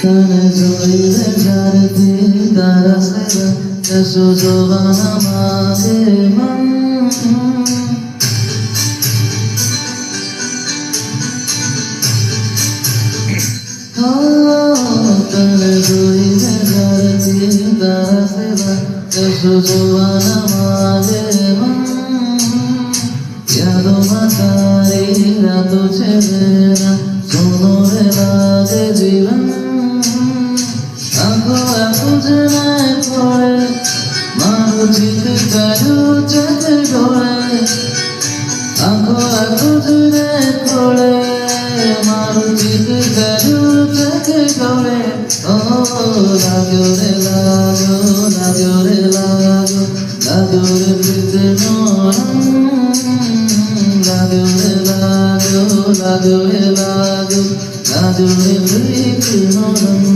तने जोइले जारती तारसेगा जसो जोवाना मागे मन तने जोइले जारती तारसेगा जसो जोवाना मागे मन यादो मातारी रातो छेना सोनो रे लागे जीवन आँखों आँखों जनाए पड़े मारो जीत काजू चक डोले आँखों आँखों जनाए पड़े मारो जीत काजू चक डोले ओ लागो रे लागो लागो रे लागो लागो रे प्रीत नोरम लागो रे लागो लागो रे लागो लागो रे प्रीत नोरम